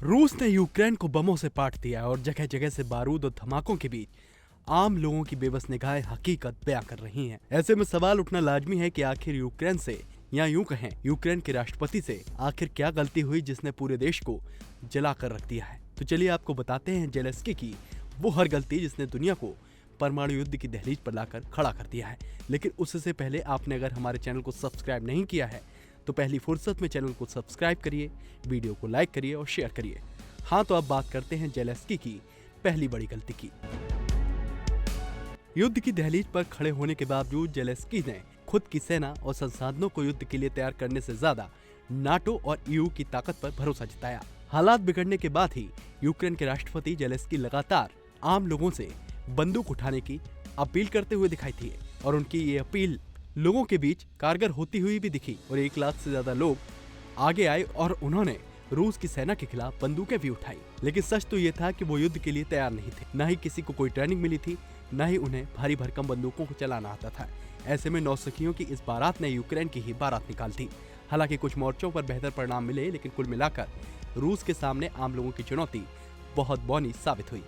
रूस ने यूक्रेन को बमों से पाट दिया और जगह जगह से बारूद और धमाकों के बीच आम लोगों की बेबस निगाहें हकीकत बयां कर रही हैं। ऐसे में सवाल उठना लाजमी है कि आखिर यूक्रेन से या यूं कहें यूक्रेन के राष्ट्रपति से आखिर क्या गलती हुई जिसने पूरे देश को जला कर रख दिया है। तो चलिए आपको बताते हैं जेलेंस्की की वो हर गलती जिसने दुनिया को परमाणु युद्ध की दहलीज पर लाकर खड़ा कर दिया है। लेकिन उससे पहले आपने अगर हमारे चैनल को सब्सक्राइब नहीं किया है तो पहली फुर्सत में चैनल को सब्सक्राइब करिए, वीडियो को लाइक करिए और शेयर करिए। हाँ, तो अब बात करते हैं जेलेंस्की की पहली बड़ी गलती की। युद्ध की दहलीज पर खड़े होने के बावजूद जेलेंस्की ने खुद की सेना और संसाधनों को युद्ध के लिए तैयार करने से ज्यादा नाटो और ईयू की ताकत पर भरोसा जताया। हालात बिगड़ने के बाद ही यूक्रेन के राष्ट्रपति जेलेंस्की लगातार आम लोगों से बंदूक उठाने की अपील करते हुए दिखाई दिए और उनकी ये अपील लोगों के बीच कारगर होती हुई भी दिखी और 1 लाख से ज्यादा लोग आगे आए और उन्होंने रूस की सेना के खिलाफ बंदूकें भी उठाई। लेकिन सच तो ये था कि वो युद्ध के लिए तैयार नहीं थे, न ही किसी को कोई ट्रेनिंग मिली थी, न ही उन्हें भारी भरकम बंदूकों को चलाना आता था। ऐसे में नौसखियों की इस बारात ने यूक्रेन की ही बारात निकाल दी। हालांकि कुछ मोर्चों पर बेहतर परिणाम मिले, लेकिन कुल मिलाकर रूस के सामने आम लोगों की चुनौती बहुत बौनी साबित हुई।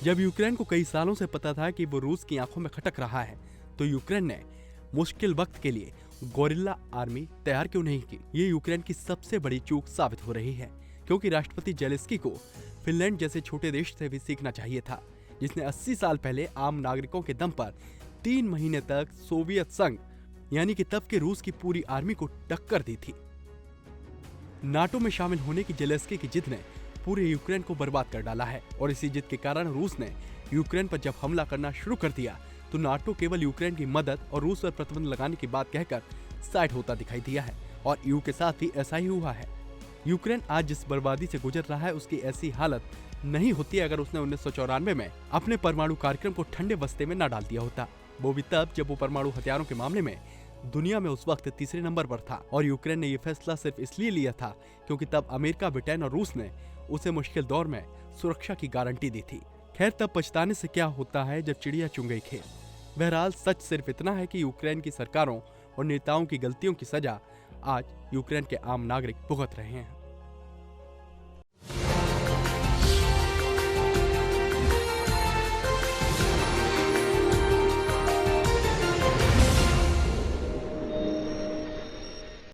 जब यूक्रेन को कई सालों से पता था कि वो रूस की आंखों में खटक रहा है, तो यूक्रेन ने मुश्किल वक्त के लिए गोरिल्ला आर्मी तैयार क्यों नहीं की। ये यूक्रेन की सबसे बड़ी चूक साबित हो रही है, क्योंकि राष्ट्रपति जेलेंस्की को फिनलैंड जैसे छोटे देश से भी सीखना चाहिए था, जिसने 80 साल पहले आम नागरिकों के दम पर 3 महीने तक सोवियत संघ यानी कि तब के रूस की पूरी आर्मी को टक्कर दी थी। नाटो में शामिल होने की जेलेंस्की की जिद ने पूरे यूक्रेन को बर्बाद कर डाला है और इसी जिद के कारण रूस ने यूक्रेन पर जब हमला करना शुरू कर दिया तो नाटो केवल यूक्रेन की मदद और रूस पर प्रतिबंध लगाने की बात कहकर साइड होता दिखाई दिया है और ईयू के साथ भी ऐसा ही हुआ है। यूक्रेन आज जिस बर्बादी से गुजर रहा है उसकी ऐसी हालत नहीं होती अगर उसने 1994 में अपने परमाणु कार्यक्रम को ठंडे बस्ते में न डाल दिया होता, वो भी तब जब वो परमाणु हथियारों के मामले में दुनिया में उस वक्त तीसरे नंबर पर था। और यूक्रेन ने यह फैसला सिर्फ इसलिए लिया था क्योंकि तब अमेरिका, ब्रिटेन और रूस ने उसे मुश्किल दौर में सुरक्षा की गारंटी दी थी। खैर, तब पछताने से क्या होता है जब चिड़िया चुन गई खेल। बहरहाल सच सिर्फ इतना है कि यूक्रेन की सरकारों और नेताओं की गलतियों की सजा आज यूक्रेन के आम नागरिक भुगत रहे हैं।